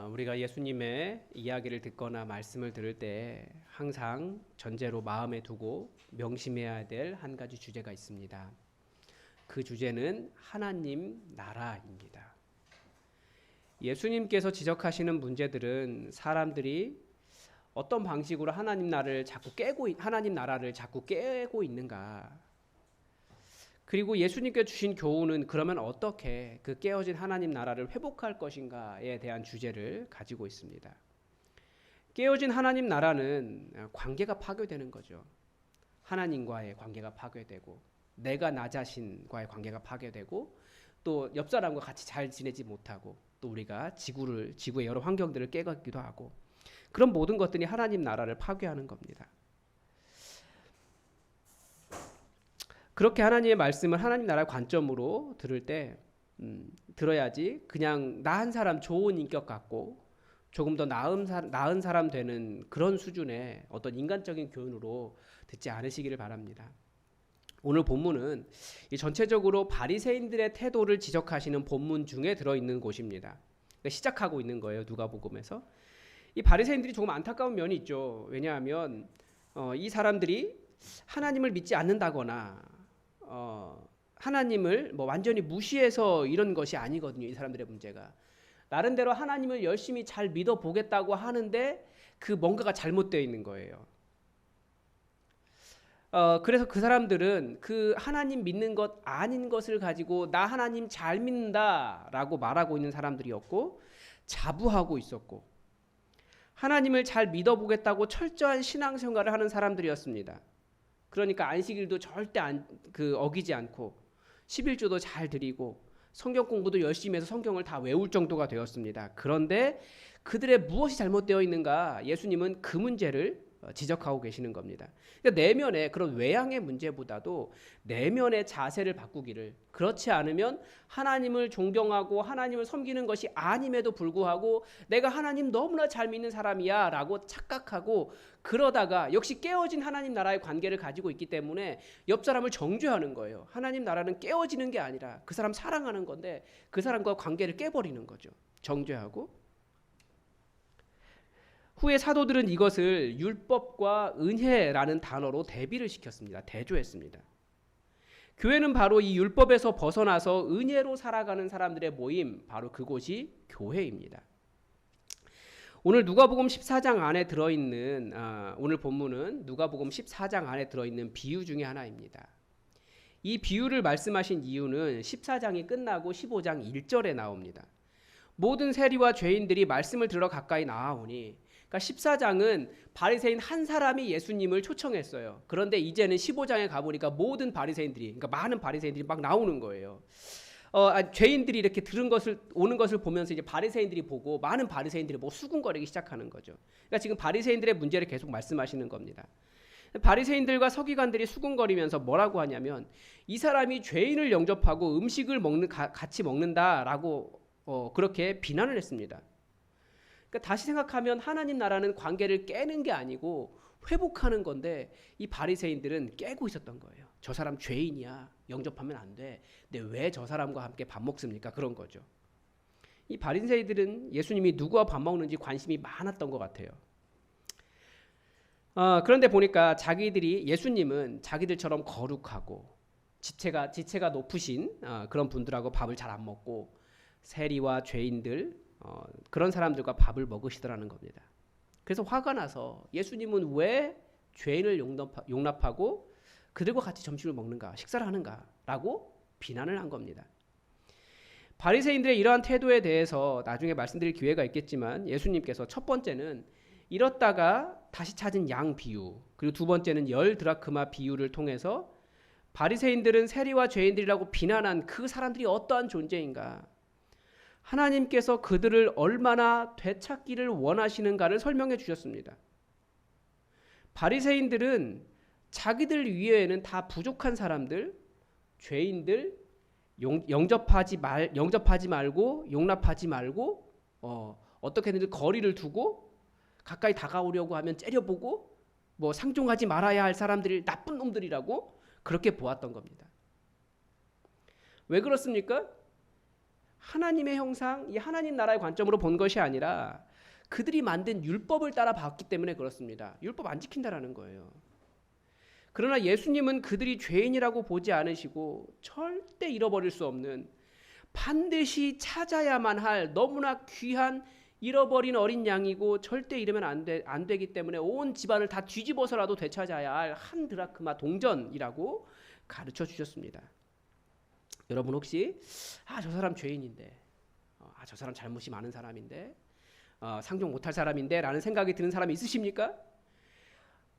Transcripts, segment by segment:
우리가 예수님의 이야기를 듣거나 말씀을 들을 때 항상 전제로 마음에 두고 명심해야 될 한 가지 주제가 있습니다. 그 주제는 하나님 나라입니다. 예수님께서 지적하시는 문제들은 사람들이 어떤 방식으로 하나님 나라를 자꾸 깨고 있는가? 그리고 예수님께 주신 교훈은 그러면 어떻게 그 깨어진 하나님 나라를 회복할 것인가에 대한 주제를 가지고 있습니다. 깨어진 하나님 나라는 관계가 파괴되는 거죠. 하나님과의 관계가 파괴되고 내가 나 자신과의 관계가 파괴되고 또 옆 사람과 같이 잘 지내지 못하고 또 우리가 지구의 여러 환경들을 깨닫기도 하고 그런 모든 것들이 하나님 나라를 파괴하는 겁니다. 그렇게 하나님의 말씀을 하나님 나라의 관점으로 들을 때 들어야지 그냥 나 한 사람 좋은 인격 같고 조금 더 나은 사람 되는 그런 수준의 어떤 인간적인 교훈으로 듣지 않으시기를 바랍니다. 오늘 본문은 전체적으로 바리새인들의 태도를 지적하시는 본문 중에 들어있는 곳입니다. 그러니까 시작하고 있는 거예요. 누가복음에서. 이 바리새인들이 조금 안타까운 면이 있죠. 왜냐하면 이 사람들이 하나님을 믿지 않는다거나 하나님을 완전히 무시해서 이런 것이 아니거든요. 이 사람들의 문제가. 나름대로 하나님을 열심히 잘 믿어보겠다고 하는데 그 뭔가가 잘못되어 있는 거예요. 그래서 그 사람들은 그 하나님 믿는 것 아닌 것을 가지고 나 하나님 잘 믿는다라고 말하고 있는 사람들이었고 자부하고 있었고 하나님을 잘 믿어보겠다고 철저한 신앙생활을 하는 사람들이었습니다. 그러니까 안식일도 절대 어기지 않고 11조도 잘 드리고 성경 공부도 열심히 해서 성경을 다 외울 정도가 되었습니다. 그런데 그들의 무엇이 잘못되어 있는가 예수님은 그 문제를 지적하고 계시는 겁니다. 그러니까 내면의 그런 외향의 문제보다도 내면의 자세를 바꾸기를 그렇지 않으면 하나님을 존경하고 하나님을 섬기는 것이 아님에도 불구하고 내가 하나님 너무나 잘 믿는 사람이야 라고 착각하고 그러다가 역시 깨어진 하나님 나라의 관계를 가지고 있기 때문에 옆 사람을 정죄하는 거예요. 하나님 나라는 깨어지는 게 아니라 그 사람 사랑하는 건데 그 사람과 관계를 깨버리는 거죠. 정죄하고 후에 사도들은 이것을 율법과 은혜라는 단어로 대비를 시켰습니다. 대조했습니다. 교회는 바로 이 율법에서 벗어나서 은혜로 살아가는 사람들의 모임, 바로 그곳이 교회입니다. 오늘 누가복음 14장 안에 들어있는 오늘 본문은 누가복음 14장 안에 들어있는 비유 중에 하나입니다. 이 비유를 말씀하신 이유는 14장이 끝나고 15장 1절에 나옵니다. 모든 세리와 죄인들이 말씀을 들어 가까이 나아오니 그러니까 14장은 바리새인 한 사람이 예수님을 초청했어요. 그런데 이제는 15장에 가보니까 모든 바리새인들이 그러니까 많은 바리새인들이 막 나오는 거예요. 죄인들이 이렇게 오는 것을 보면서 이제 바리새인들이 보고 많은 바리새인들이 수군거리기 시작하는 거죠. 그러니까 지금 바리새인들의 문제를 계속 말씀하시는 겁니다. 바리새인들과 서기관들이 수군거리면서 뭐라고 하냐면 이 사람이 죄인을 영접하고 음식을 같이 먹는다라고 그렇게 비난을 했습니다. 그러니까 다시 생각하면 하나님 나라는 관계를 깨는 게 아니고 회복하는 건데 이 바리새인들은 깨고 있었던 거예요. 저 사람 죄인이야. 영접하면 안 돼. 근데 왜 저 사람과 함께 밥 먹습니까? 그런 거죠. 이 바리새인들은 예수님이 누구와 밥 먹는지 관심이 많았던 것 같아요. 그런데 보니까 예수님은 자기들처럼 거룩하고 지체가 높으신 그런 분들하고 밥을 잘 안 먹고 세리와 죄인들 그런 사람들과 밥을 먹으시더라는 겁니다. 그래서 화가 나서 예수님은 왜 죄인을 용납하고 그들과 같이 점심을 먹는가, 식사를 하는가 라고 비난을 한 겁니다. 바리새인들의 이러한 태도에 대해서 나중에 말씀드릴 기회가 있겠지만 예수님께서 첫 번째는 잃었다가 다시 찾은 양 비유, 그리고 두 번째는 10드라크마 비유를 통해서 바리새인들은 세리와 죄인들이라고 비난한 그 사람들이 어떠한 존재인가, 하나님께서 그들을 얼마나 되찾기를 원하시는가를 설명해 주셨습니다. 바리새인들은 자기들 위에는 다 부족한 사람들, 죄인들, 영접하지 말고 용납하지 말고 어떻게든 거리를 두고 가까이 다가오려고 하면 째려보고 상종하지 말아야 할 사람들이 나쁜 놈들이라고 그렇게 보았던 겁니다. 왜 그렇습니까? 하나님의 형상, 이 하나님 나라의 관점으로 본 것이 아니라 그들이 만든 율법을 따라 봤기 때문에 그렇습니다. 율법 안 지킨다라는 거예요. 그러나 예수님은 그들이 죄인이라고 보지 않으시고 절대 잃어버릴 수 없는, 반드시 찾아야만 할 너무나 귀한 잃어버린 어린 양이고 절대 잃으면 안 되기 때문에 온 집안을 다 뒤집어서라도 되찾아야 할 한 드라크마 동전이라고 가르쳐 주셨습니다. 여러분 혹시 저 사람 죄인인데, 저 사람 잘못이 많은 사람인데, 상종 못할 사람인데 라는 생각이 드는 사람이 있으십니까?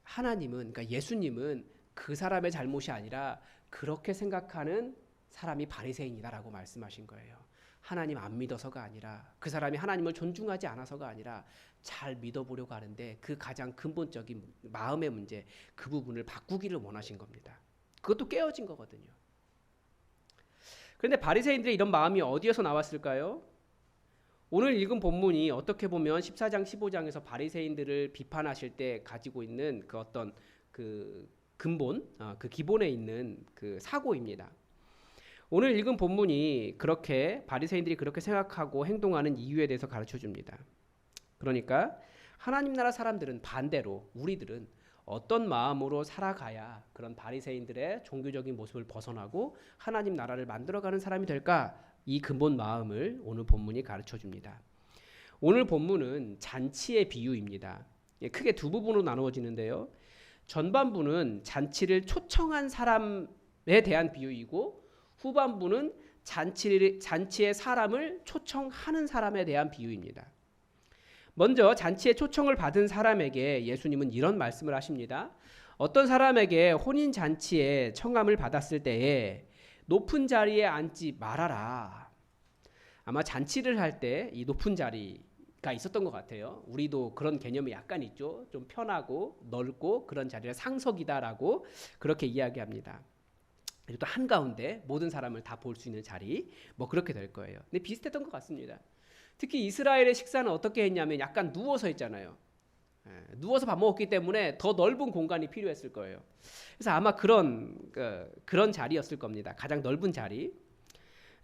하나님은, 그러니까 예수님은 그 사람의 잘못이 아니라 그렇게 생각하는 사람이 바리새인이다라고 말씀하신 거예요. 하나님 안 믿어서가 아니라, 그 사람이 하나님을 존중하지 않아서가 아니라 잘 믿어보려고 하는데 그 가장 근본적인 마음의 문제, 그 부분을 바꾸기를 원하신 겁니다. 그것도 깨어진 거거든요. 그런데 바리새인들의 이런 마음이 어디에서 나왔을까요? 오늘 읽은 본문이 어떻게 보면 14장 15장에서 바리새인들을 비판하실 때 가지고 있는 그 어떤 그 근본, 그 기본에 있는 그 사고입니다. 오늘 읽은 본문이 그렇게 바리새인들이 그렇게 생각하고 행동하는 이유에 대해서 가르쳐 줍니다. 그러니까 하나님 나라 사람들은 반대로 우리들은 어떤 마음으로 살아가야 그런 바리새인들의 종교적인 모습을 벗어나고 하나님 나라를 만들어가는 사람이 될까? 이 근본 마음을 오늘 본문이 가르쳐 줍니다. 오늘 본문은 잔치의 비유입니다. 크게 두 부분으로 나누어지는데요. 전반부는 잔치를 초청한 사람에 대한 비유이고, 후반부는 잔치에 사람을 초청하는 사람에 대한 비유입니다. 먼저 잔치에 초청을 받은 사람에게 예수님은 이런 말씀을 하십니다. 어떤 사람에게 혼인 잔치에 청함을 받았을 때에 높은 자리에 앉지 말아라. 아마 잔치를 할 때 이 높은 자리가 있었던 것 같아요. 우리도 그런 개념이 약간 있죠. 좀 편하고 넓고 그런 자리를 상석이다라고 그렇게 이야기합니다. 그리고 또 한가운데 모든 사람을 다 볼 수 있는 자리, 뭐 그렇게 될 거예요. 근데 비슷했던 것 같습니다. 특히 이스라엘의 식사는 어떻게 했냐면 약간 누워서 했잖아요. 누워서 밥 먹었기 때문에 더 넓은 공간이 필요했을 거예요. 그래서 아마 그런 자리였을 겁니다. 가장 넓은 자리.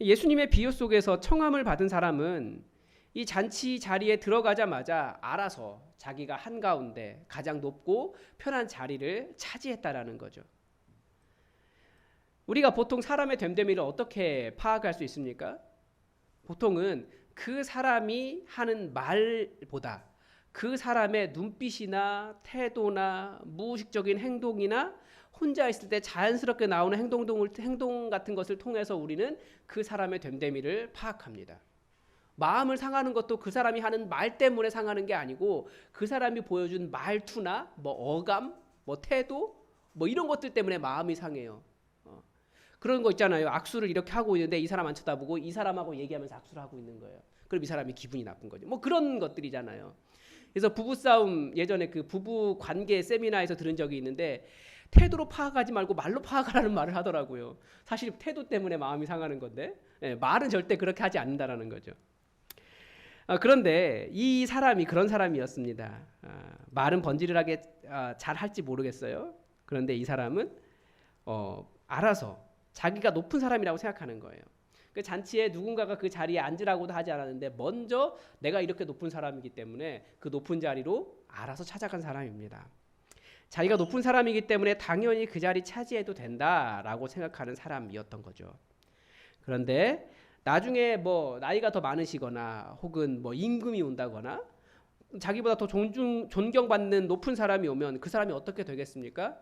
예수님의 비유 속에서 청함을 받은 사람은 이 잔치 자리에 들어가자마자 알아서 자기가 한가운데 가장 높고 편한 자리를 차지했다라는 거죠. 우리가 보통 사람의 됨됨이를 어떻게 파악할 수 있습니까? 보통은 그 사람이 하는 말보다 그 사람의 눈빛이나 태도나 무의식적인 행동이나 혼자 있을 때 자연스럽게 나오는 행동 같은 것을 통해서 우리는 그 사람의 됨됨이를 파악합니다. 마음을 상하는 것도 그 사람이 하는 말 때문에 상하는 게 아니고 그 사람이 보여준 말투나 뭐 어감, 뭐 태도, 뭐 이런 것들 때문에 마음이 상해요. 그런 거 있잖아요. 악수를 이렇게 하고 있는데 이 사람 안 쳐다보고 이 사람하고 얘기하면서 악수를 하고 있는 거예요. 그럼 이 사람이 기분이 나쁜 거죠. 뭐 그런 것들이잖아요. 그래서 부부싸움, 예전에 그 부부 관계 세미나에서 들은 적이 있는데 태도로 파악하지 말고 말로 파악하라는 말을 하더라고요. 사실 태도 때문에 마음이 상하는 건데 말은 절대 그렇게 하지 않는다라는 거죠. 그런데 이 사람이 그런 사람이었습니다. 말은 번지르르하게 잘 할지 모르겠어요. 그런데 이 사람은 알아서 자기가 높은 사람이라고 생각하는 거예요. 그 잔치에 누군가가 그 자리에 앉으라고도 하지 않았는데 먼저 내가 이렇게 높은 사람이기 때문에 그 높은 자리로 알아서 찾아간 사람입니다. 자기가 높은 사람이기 때문에 당연히 그 자리 차지해도 된다라고 생각하는 사람이었던 거죠. 그런데 나중에 뭐 나이가 더 많으시거나 혹은 뭐 임금이 온다거나 자기보다 더 존경받는 높은 사람이 오면 그 사람이 어떻게 되겠습니까?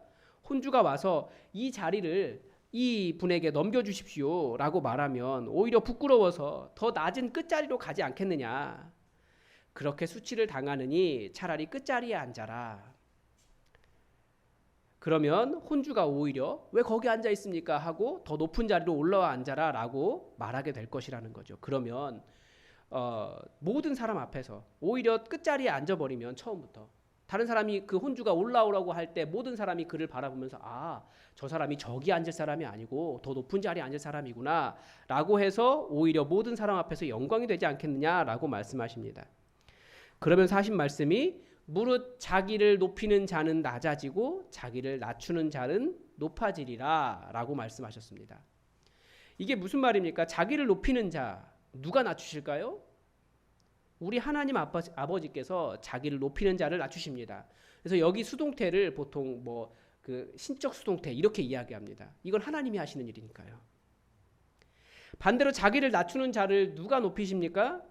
혼주가 와서 이 자리를 이 분에게 넘겨주십시오 라고 말하면 오히려 부끄러워서 더 낮은 끝자리로 가지 않겠느냐. 그렇게 수치를 당하느니 차라리 끝자리에 앉아라. 그러면 혼주가 오히려 왜 거기 앉아 있습니까 하고 더 높은 자리로 올라와 앉아라 라고 말하게 될 것이라는 거죠. 그러면 모든 사람 앞에서 오히려 끝자리에 앉아버리면 처음부터 다른 사람이 그 혼주가 올라오라고 할 때 모든 사람이 그를 바라보면서 저 사람이 저기 앉을 사람이 아니고 더 높은 자리에 앉을 사람이구나 라고 해서 오히려 모든 사람 앞에서 영광이 되지 않겠느냐라고 말씀하십니다. 그러면서 하신 말씀이 무릇 자기를 높이는 자는 낮아지고 자기를 낮추는 자는 높아지리라 라고 말씀하셨습니다. 이게 무슨 말입니까? 자기를 높이는 자 누가 낮추실까요? 우리 하나님 아버지께서 자기를 높이는 자를 낮추십니다. 그래서 여기 수동태를 보통 그 신적 수동태 이렇게 이야기합니다. 이건 하나님이 하시는 일이니까요. 반대로 자기를 낮추는 자를 누가 높이십니까?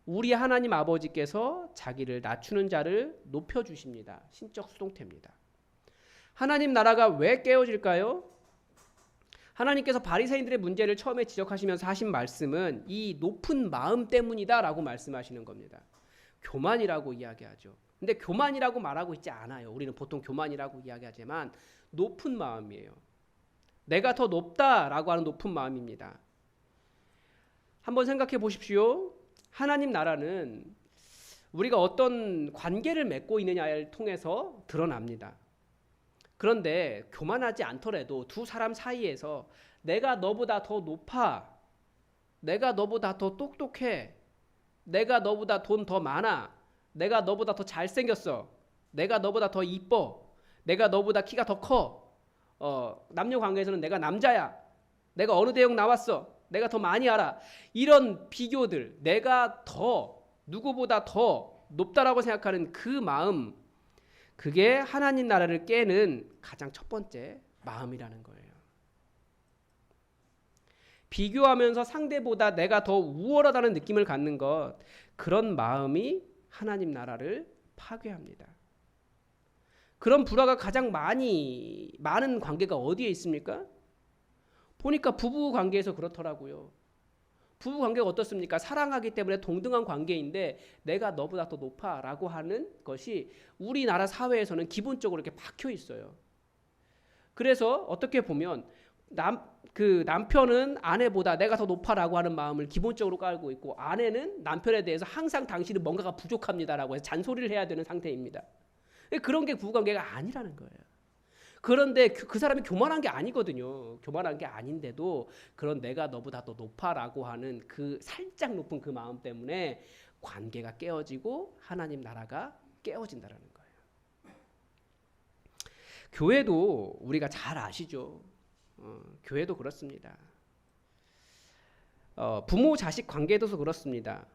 우리 하나님 아버지께서 자기를 낮추는 자를 높여주십니다. 신적 수동태입니다. 하나님 나라가 왜 깨어질까요? 하나님께서 바리새인들의 문제를 처음에 지적하시면서 하신 말씀은 이 높은 마음 때문이다라고 말씀하시는 겁니다. 교만이라고 이야기하죠. 근데 교만이라고 말하고 있지 않아요. 우리는 보통 교만이라고 이야기하지만 높은 마음이에요. 내가 더 높다라고 하는 높은 마음입니다. 한번 생각해 보십시오. 하나님 나라는 우리가 어떤 관계를 맺고 있느냐를 통해서 드러납니다. 그런데 교만하지 않더라도 두 사람 사이에서 내가 너보다 더 높아, 내가 너보다 더 똑똑해, 내가 너보다 돈 더 많아, 내가 너보다 더 잘생겼어, 내가 너보다 더 이뻐, 내가 너보다 키가 더 커, 남녀 관계에서는 내가 남자야, 내가 어느 대학 나왔어, 내가 더 많이 알아, 이런 비교들, 내가 더 누구보다 더 높다라고 생각하는 그 마음, 그게 하나님 나라를 깨는 가장 첫 번째 마음이라는 거예요. 비교하면서 상대보다 내가 더 우월하다는 느낌을 갖는 것, 그런 마음이 하나님 나라를 파괴합니다. 그런 불화가 가장 많은 관계가 어디에 있습니까? 보니까 부부 관계에서 그렇더라고요. 부부 관계가 어떻습니까? 사랑하기 때문에 동등한 관계인데 내가 너보다 더 높아 라고 하는 것이 우리나라 사회에서는 기본적으로 이렇게 박혀 있어요. 그래서 어떻게 보면 남편은 아내보다 내가 더 높아 라고 하는 마음을 기본적으로 깔고 있고, 아내는 남편에 대해서 항상 당신은 뭔가가 부족합니다 라고 해서 잔소리를 해야 되는 상태입니다. 그런 게 부부관계가 아니라는 거예요. 그런데 그 사람이 교만한 게 아니거든요. 교만한 게 아닌데도 그런 내가 너보다 더 높아라고 하는 그 살짝 높은 그 마음 때문에 관계가 깨어지고 하나님 나라가 깨어진다라는 거예요. 교회도 우리가 잘 아시죠. 교회도 그렇습니다. 부모 자식 관계에도 그렇습니다.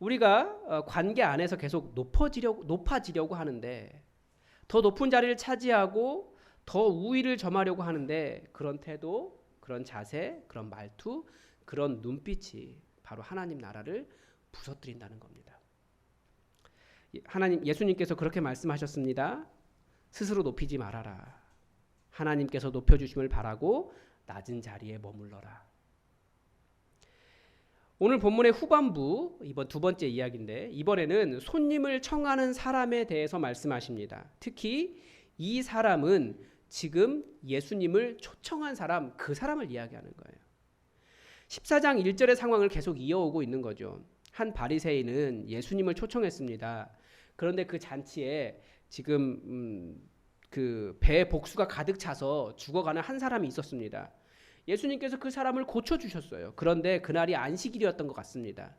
우리가 관계 안에서 계속 높아지려고 하는데, 더 높은 자리를 차지하고 더 우위를 점하려고 하는데, 그런 태도, 그런 자세, 그런 말투, 그런 눈빛이 바로 하나님 나라를 부서뜨린다는 겁니다. 예수님께서 그렇게 말씀하셨습니다. 스스로 높이지 말아라. 하나님께서 높여주심을 바라고 낮은 자리에 머물러라. 오늘 본문의 후반부, 이번 두 번째 이야기인데, 이번에는 손님을 청하는 사람에 대해서 말씀하십니다. 특히 이 사람은 지금 예수님을 초청한 사람, 그 사람을 이야기하는 거예요. 14장 1절의 상황을 계속 이어오고 있는 거죠. 한 바리새인은 예수님을 초청했습니다. 그런데 그 잔치에 지금 그 배에 복수가 가득 차서 죽어가는 한 사람이 있었습니다. 예수님께서 그 사람을 고쳐주셨어요. 그런데 그날이 안식일이었던 것 같습니다.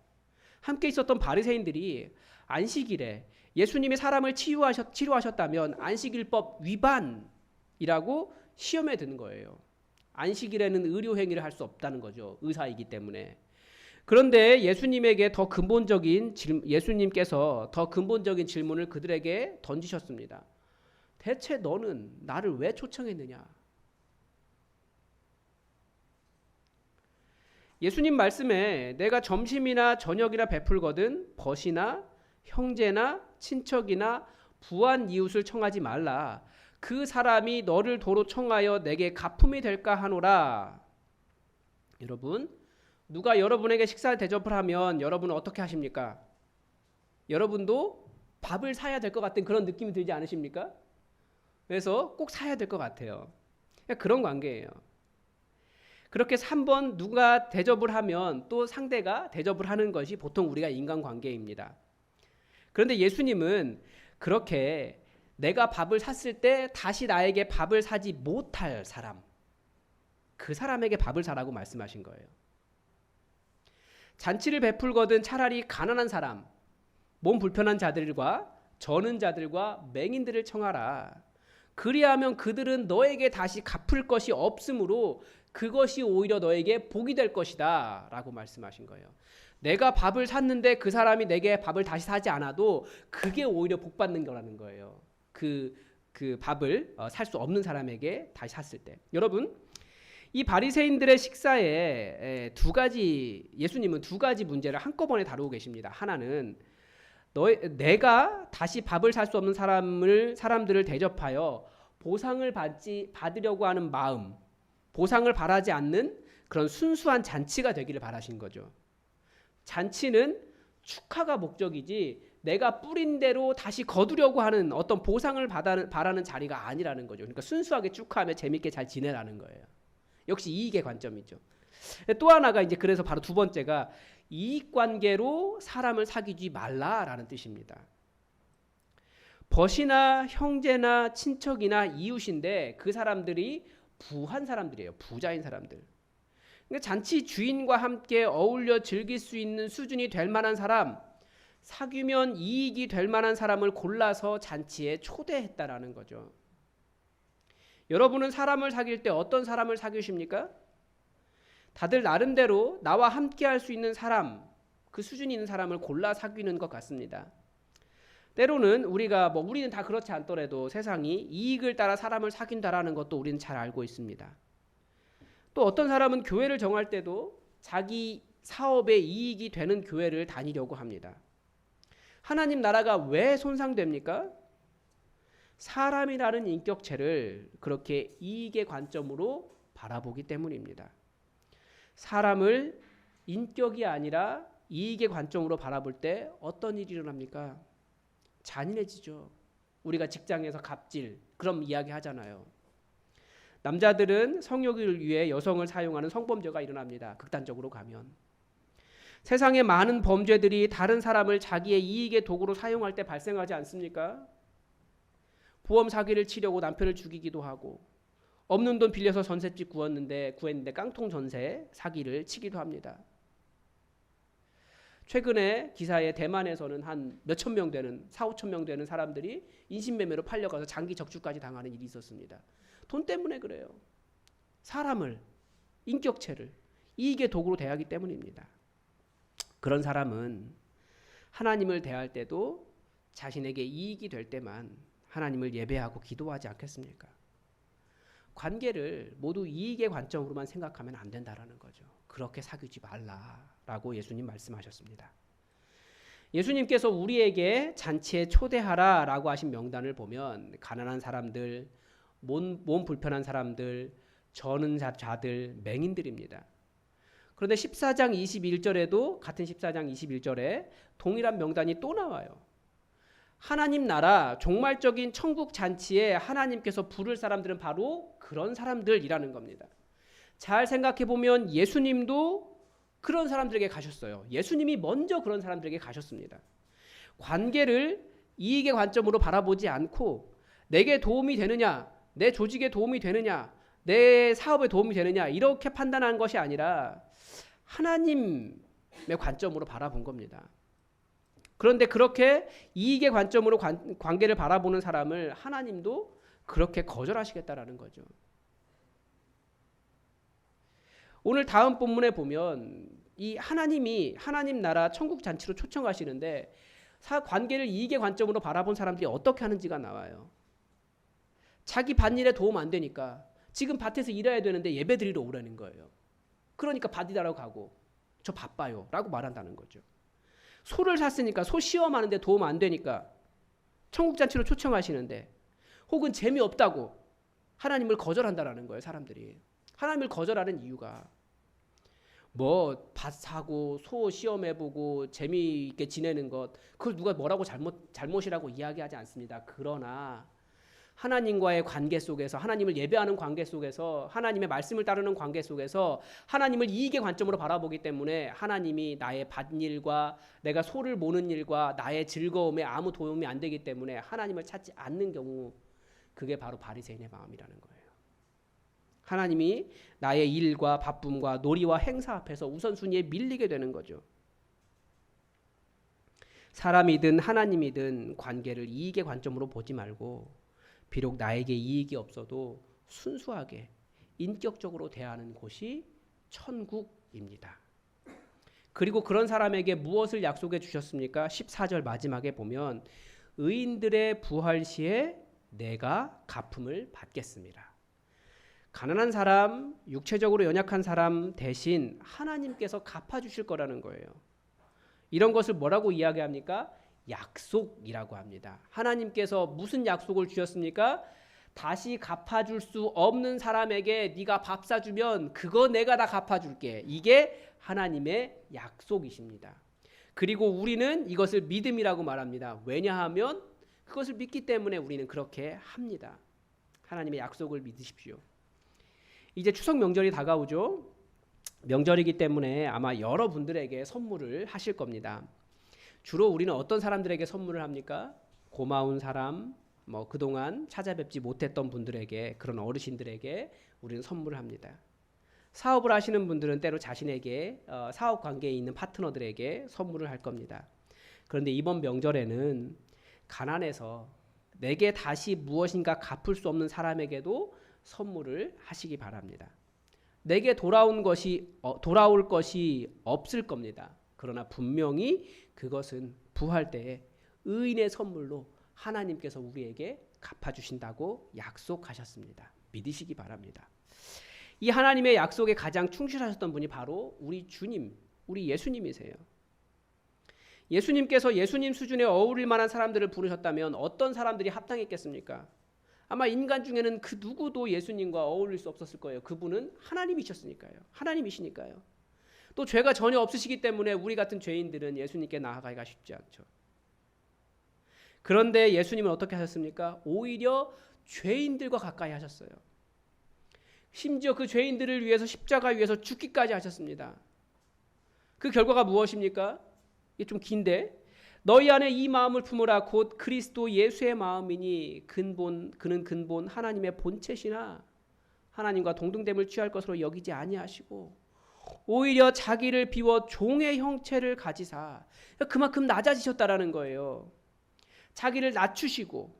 함께 있었던 바리새인들이 안식일에 예수님이 사람을 치료하셨다면 안식일법 위반이라고 시험에 드는 거예요. 안식일에는 의료행위를 할 수 없다는 거죠. 의사이기 때문에. 그런데 예수님께서 더 근본적인 질문을 그들에게 던지셨습니다. 대체 너는 나를 왜 초청했느냐? 예수님 말씀에 내가 점심이나 저녁이나 베풀거든 벗이나 형제나 친척이나 부한 이웃을 청하지 말라. 그 사람이 너를 도로 청하여 내게 가품이 될까 하노라. 여러분, 누가 여러분에게 식사 대접을 하면 여러분은 어떻게 하십니까? 여러분도 밥을 사야 될 것 같은 그런 느낌이 들지 않으십니까? 그래서 꼭 사야 될 것 같아요. 그런 관계예요. 그렇게 한 번 누가 대접을 하면 또 상대가 대접을 하는 것이 보통 우리가 인간관계입니다. 그런데 예수님은 그렇게 내가 밥을 샀을 때 다시 나에게 밥을 사지 못할 사람, 그 사람에게 밥을 사라고 말씀하신 거예요. 잔치를 베풀거든 차라리 가난한 사람, 몸 불편한 자들과 저는 자들과 맹인들을 청하라. 그리하면 그들은 너에게 다시 갚을 것이 없으므로 그것이 오히려 너에게 복이 될 것이다 라고 말씀하신 거예요. 내가 밥을 샀는데 그 사람이 내게 밥을 다시 사지 않아도 그게 오히려 복 받는 거라는 거예요. 그 밥을 살 수 없는 사람에게 다시 샀을 때. 여러분, 이 바리새인들의 식사에 예수님은 두 가지 문제를 한꺼번에 다루고 계십니다. 하나는 내가 다시 밥을 살 수 없는 사람들을 대접하여 보상을 받으려고 하는 마음, 보상을 바라지 않는 그런 순수한 잔치가 되기를 바라신 거죠. 잔치는 축하가 목적이지 내가 뿌린 대로 다시 거두려고 하는 어떤 보상을 바라는 자리가 아니라는 거죠. 그러니까 순수하게 축하하며 재밌게 잘 지내라는 거예요. 역시 이익의 관점이죠. 또 하나가 이제 그래서 바로 두 번째가 이익관계로 사람을 사귀지 말라라는 뜻입니다. 벗이나 형제나 친척이나 이웃인데 그 사람들이 부한 사람들이에요. 부자인 사람들. 그러니까 잔치 주인과 함께 어울려 즐길 수 있는 수준이 될 만한 사람, 사귀면 이익이 될 만한 사람을 골라서 잔치에 초대했다라는 거죠. 여러분은 사람을 사귈 때 어떤 사람을 사귀십니까? 다들 나름대로 나와 함께 할 수 있는 사람, 그 수준이 있는 사람을 골라 사귀는 것 같습니다. 때로는 우리는 다 그렇지 않더라도 세상이 이익을 따라 사람을 사귄다라는 것도 우리는 잘 알고 있습니다. 또 어떤 사람은 교회를 정할 때도 자기 사업에 이익이 되는 교회를 다니려고 합니다. 하나님 나라가 왜 손상됩니까? 사람이라는 인격체를 그렇게 이익의 관점으로 바라보기 때문입니다. 사람을 인격이 아니라 이익의 관점으로 바라볼 때 어떤 일이 일어납니까? 잔인해지죠. 우리가 직장에서 갑질 그런 이야기 하잖아요. 남자들은 성욕을 위해 여성을 사용하는 성범죄가 일어납니다. 극단적으로 가면. 세상에 많은 범죄들이 다른 사람을 자기의 이익의 도구로 사용할 때 발생하지 않습니까? 보험 사기를 치려고 남편을 죽이기도 하고, 없는 돈 빌려서 전셋집 구했는데 깡통 전세 사기를 치기도 합니다. 최근에 기사에 대만에서는 한 몇천 명 되는 4,5천 명 되는 사람들이 인신매매로 팔려가서 장기 적주까지 당하는 일이 있었습니다. 돈 때문에 그래요. 사람을, 인격체를 이익의 도구로 대하기 때문입니다. 그런 사람은 하나님을 대할 때도 자신에게 이익이 될 때만 하나님을 예배하고 기도하지 않겠습니까? 관계를 모두 이익의 관점으로만 생각하면 안 된다라는 거죠. 그렇게 사귀지 말라라고 예수님 말씀하셨습니다. 예수님께서 우리에게 잔치에 초대하라라고 하신 명단을 보면 가난한 사람들, 몸 불편한 사람들, 저는 자들, 맹인들입니다. 그런데 14장 21절에도 같은 14장 21절에 동일한 명단이 또 나와요. 하나님 나라 종말적인 천국 잔치에 하나님께서 부를 사람들은 바로 그런 사람들이라는 겁니다. 잘 생각해 보면 예수님도 그런 사람들에게 가셨어요. 예수님이 먼저 그런 사람들에게 가셨습니다. 관계를 이익의 관점으로 바라보지 않고 내게 도움이 되느냐, 내 조직에 도움이 되느냐, 내 사업에 도움이 되느냐 이렇게 판단한 것이 아니라 하나님의 관점으로 바라본 겁니다. 그런데 그렇게 이익의 관점으로 관계를 바라보는 사람을 하나님도 그렇게 거절하시겠다라는 거죠. 오늘 다음 본문에 보면 이 하나님 나라 천국 잔치로 초청하시는데 관계를 이익의 관점으로 바라본 사람들이 어떻게 하는지가 나와요. 자기 밭일에 도움 안 되니까 지금 밭에서 일해야 되는데 예배 드리러 오라는 거예요. 그러니까 밭 일하러 가고 저 바빠요 라고 말한다는 거죠. 소를 샀으니까 소 시험하는데 도움 안 되니까 천국잔치로 초청하시는데 혹은 재미없다고 하나님을 거절한다라는 거예요. 사람들이. 하나님을 거절하는 이유가 뭐 밭 사고 소 시험해보고 재미있게 지내는 것 그걸 누가 뭐라고 잘못이라고 이야기하지 않습니다. 그러나 하나님과의 관계 속에서 하나님을 예배하는 관계 속에서 하나님의 말씀을 따르는 관계 속에서 하나님을 이익의 관점으로 바라보기 때문에 하나님이 나의 밭일과 내가 소를 모는 일과 나의 즐거움에 아무 도움이 안 되기 때문에 하나님을 찾지 않는 경우 그게 바로 바리새인의 마음이라는 거예요. 하나님이 나의 일과 바쁨과 놀이와 행사 앞에서 우선순위에 밀리게 되는 거죠. 사람이든 하나님이든 관계를 이익의 관점으로 보지 말고 비록 나에게 이익이 없어도 순수하게 인격적으로 대하는 곳이 천국입니다. 그리고 그런 사람에게 무엇을 약속해 주셨습니까? 14절 마지막에 보면 의인들의 부활 시에 내가 갚음을 받겠습니다. 가난한 사람, 육체적으로 연약한 사람 대신 하나님께서 갚아주실 거라는 거예요. 이런 것을 뭐라고 이야기합니까? 약속이라고 합니다. 하나님께서 무슨 약속을 주셨습니까? 다시 갚아줄 수 없는 사람에게 네가 밥 사주면 그거 내가 다 갚아줄게. 이게 하나님의 약속이십니다. 그리고 우리는 이것을 믿음이라고 말합니다. 왜냐하면 그것을 믿기 때문에 우리는 그렇게 합니다. 하나님의 약속을 믿으십시오. 이제 추석 명절이 다가오죠. 명절이기 때문에 아마 여러분들에게 선물을 하실 겁니다. 주로 우리는 어떤 사람들에게 선물을 합니까? 고마운 사람, 그동안 찾아뵙지 못했던 분들에게, 그런 어르신들에게 우리는 선물을 합니다. 사업을 하시는 분들은 때로 자신에게 사업 관계에 있는 파트너들에게 선물을 할 겁니다. 그런데 이번 명절에는 가난해서 내게 다시 무엇인가 갚을 수 없는 사람에게도 선물을 하시기 바랍니다. 내게 돌아올 것이 없을 겁니다. 그러나 분명히 그것은 부활 때에 의인의 선물로 하나님께서 우리에게 갚아주신다고 약속하셨습니다. 믿으시기 바랍니다. 이 하나님의 약속에 가장 충실하셨던 분이 바로 우리 주님, 우리 예수님이세요. 예수님께서 예수님 수준에 어울릴 만한 사람들을 부르셨다면 어떤 사람들이 합당했겠습니까? 아마 인간 중에는 그 누구도 예수님과 어울릴 수 없었을 거예요. 그분은 하나님이셨으니까요. 하나님이시니까요. 또 죄가 전혀 없으시기 때문에 우리 같은 죄인들은 예수님께 나아가기가 쉽지 않죠. 그런데 예수님은 어떻게 하셨습니까? 오히려 죄인들과 가까이 하셨어요. 심지어 그 죄인들을 위해서 십자가 위에서 죽기까지 하셨습니다. 그 결과가 무엇입니까? 이게 좀 긴데, 너희 안에 이 마음을 품으라 곧 그리스도 예수의 마음이니 그는 근본 하나님의 본체시나 하나님과 동등됨을 취할 것으로 여기지 아니하시고 오히려 자기를 비워 종의 형체를 가지사, 그만큼 낮아지셨다라는 거예요. 자기를 낮추시고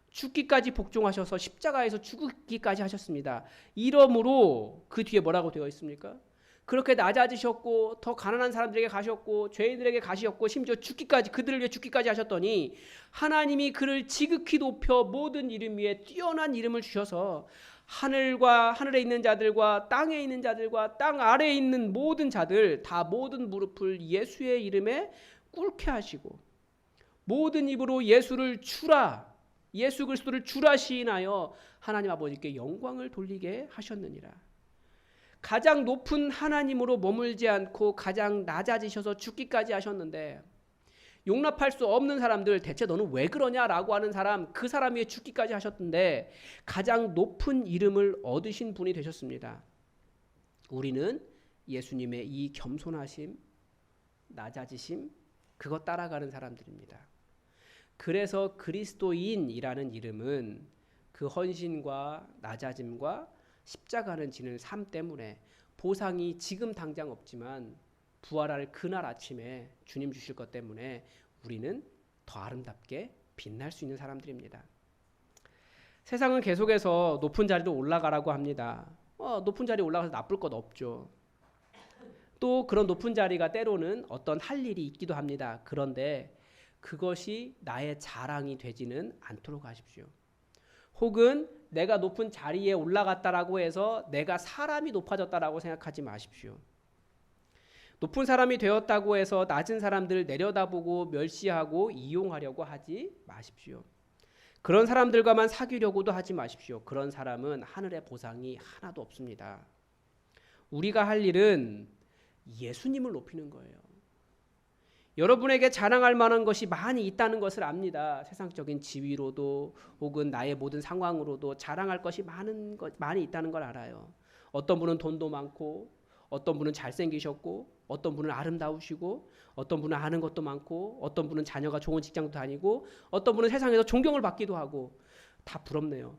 죽기까지 복종하셔서 십자가에서 죽기까지 하셨습니다. 이러므로 그 뒤에 뭐라고 되어 있습니까? 그렇게 낮아지셨고 더 가난한 사람들에게 가셨고 죄인들에게 가셨고 심지어 죽기까지, 그들을 위해 죽기까지 하셨더니 하나님이 그를 지극히 높여 모든 이름 위에 뛰어난 이름을 주셔서 하늘에 있는 자들과 땅에 있는 자들과 땅 아래에 있는 모든 자들 다 모든 무릎을 예수의 이름에 꿇게 하시고 모든 입으로 예수 그리스도를 주라 시인하여 하나님 아버지께 영광을 돌리게 하셨느니라. 가장 높은 하나님으로 머물지 않고 가장 낮아지셔서 죽기까지 하셨는데 용납할 수 없는 사람들, 대체 너는 왜 그러냐라고 하는 사람, 그 사람 위에 죽기까지 하셨는데 가장 높은 이름을 얻으신 분이 되셨습니다. 우리는 예수님의 이 겸손하심, 낮아지심, 그거 따라가는 사람들입니다. 그래서 그리스도인이라는 이름은 그 헌신과 낮아짐과 십자가는 지는 삶 때문에 보상이 지금 당장 없지만 부활할 그날 아침에 주님 주실 것 때문에 우리는 더 아름답게 빛날 수 있는 사람들입니다. 세상은 계속해서 높은 자리로 올라가라고 합니다. 높은 자리에 올라가서 나쁠 것 없죠. 또 그런 높은 자리가 때로는 어떤 할 일이 있기도 합니다. 그런데 그것이 나의 자랑이 되지는 않도록 하십시오. 혹은 내가 높은 자리에 올라갔다라고 해서 내가 사람이 높아졌다라고 생각하지 마십시오. 높은 사람이 되었다고 해서 낮은 사람들을 내려다보고 멸시하고 이용하려고 하지 마십시오. 그런 사람들과만 사귀려고도 하지 마십시오. 그런 사람은 하늘의 보상이 하나도 없습니다. 우리가 할 일은 예수님을 높이는 거예요. 여러분에게 자랑할 만한 것이 많이 있다는 것을 압니다. 세상적인 지위로도 혹은 나의 모든 상황으로도 자랑할 것이 많이 있다는 걸 알아요. 어떤 분은 돈도 많고, 어떤 분은 잘생기셨고, 어떤 분은 아름다우시고, 어떤 분은 아는 것도 많고, 어떤 분은 자녀가 좋은 직장도 다니고, 어떤 분은 세상에서 존경을 받기도 하고, 다 부럽네요.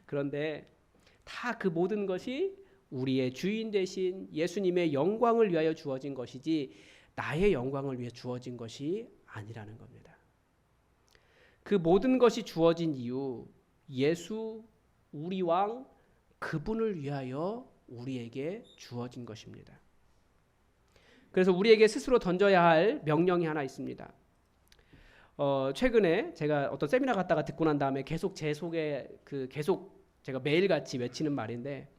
그런데 다 그 모든 것이 우리의 주인 되신 예수님의 영광을 위하여 주어진 것이지 나의 영광을 위해 주어진 것이 아니라는 겁니다. 그 모든 것이 주어진 이유, 예수 우리 왕 그분을 위하여 우리에게 주어진 것입니다. 그래서 우리에게 스스로 던져야 할 명령이 하나 있습니다. 최근에 제가 어떤 세미나 갔다가 듣고 난 다음에 계속 제 속에 계속 제가 매일같이 외치는 말인데,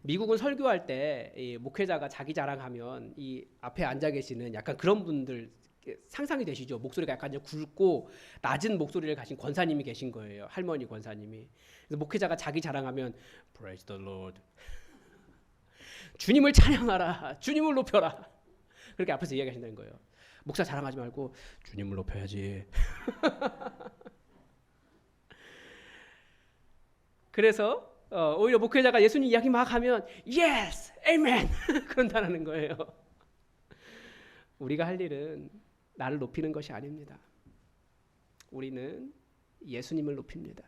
미국은 설교할 때 이 목회자가 자기 자랑하면 이 앞에 앉아 계시는 약간 그런 분들 상상이 되시죠? 목소리가 약간 굵고 낮은 목소리를 가진 권사님이 계신 거예요. 할머니 권사님이. 그래서 목회자가 자기 자랑하면 Praise the Lord. 주님을 찬양하라. 주님을 높여라. 그렇게 앞에서 이야기하신다는 거예요. 목사 자랑하지 말고 주님을 높여야지. 그래서 오히려 목회자가 예수님 이야기 막 하면 Yes, Amen 그런다는 거예요. 우리가 할 일은 나를 높이는 것이 아닙니다. 우리는 예수님을 높입니다.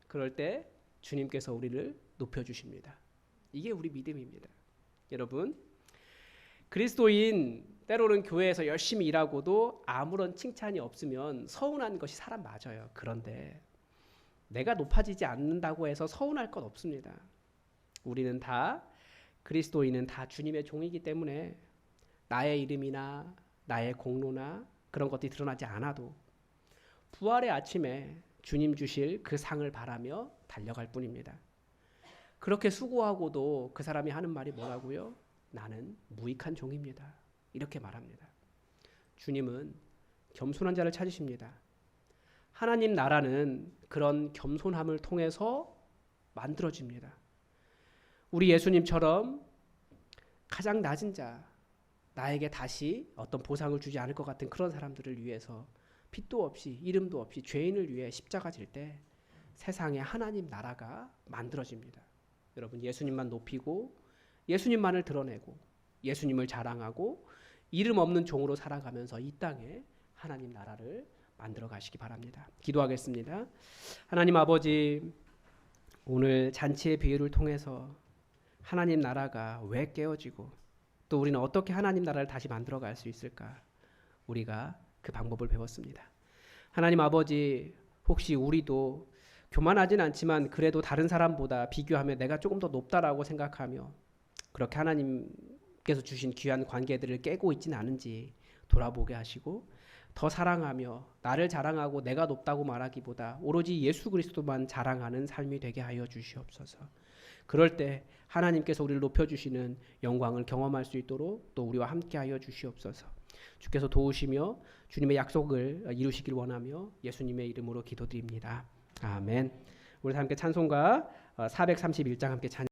그럴 때 주님께서 우리를 높여주십니다. 이게 우리 믿음입니다. 여러분, 그리스도인 때로는 교회에서 열심히 일하고도 아무런 칭찬이 없으면 서운한 것이 사람 맞아요. 그런데 내가 높아지지 않는다고 해서 서운할 것 없습니다. 우리는 다, 그리스도인은 다 주님의 종이기 때문에 나의 이름이나 나의 공로나 그런 것들이 드러나지 않아도 부활의 아침에 주님 주실 그 상을 바라며 달려갈 뿐입니다. 그렇게 수고하고도 그 사람이 하는 말이 뭐라고요? 나는 무익한 종입니다. 이렇게 말합니다. 주님은 겸손한 자를 찾으십니다. 하나님 나라는 그런 겸손함을 통해서 만들어집니다. 우리 예수님처럼 가장 낮은 자, 나에게 다시 어떤 보상을 주지 않을 것 같은 그런 사람들을 위해서 빛도 없이 이름도 없이 죄인을 위해 십자가 질 때 세상에 하나님 나라가 만들어집니다. 여러분, 예수님만 높이고 예수님만을 드러내고 예수님을 자랑하고 이름 없는 종으로 살아가면서 이 땅에 하나님 나라를 만들어 가시기 바랍니다. 기도하겠습니다. 하나님 아버지, 오늘 잔치의 비유를 통해서 하나님 나라가 왜 깨어지고 또 우리는 어떻게 하나님 나라를 다시 만들어 갈 수 있을까? 우리가 그 방법을 배웠습니다. 하나님 아버지, 혹시 우리도 교만하진 않지만 그래도 다른 사람보다 비교하면 내가 조금 더 높다라고 생각하며 그렇게 하나님께서 주신 귀한 관계들을 깨고 있지는 않은지 돌아보게 하시고, 더 사랑하며 나를 자랑하고 내가 높다고 말하기보다 오로지 예수 그리스도만 자랑하는 삶이 되게 하여 주시옵소서. 그럴 때 하나님께서 우리를 높여주시는 영광을 경험할 수 있도록 또 우리와 함께하여 주시옵소서. 주께서 도우시며 주님의 약속을 이루시길 원하며 예수님의 이름으로 기도드립니다. 아멘. 우리 다 함께 찬송가 431장 함께 찬양.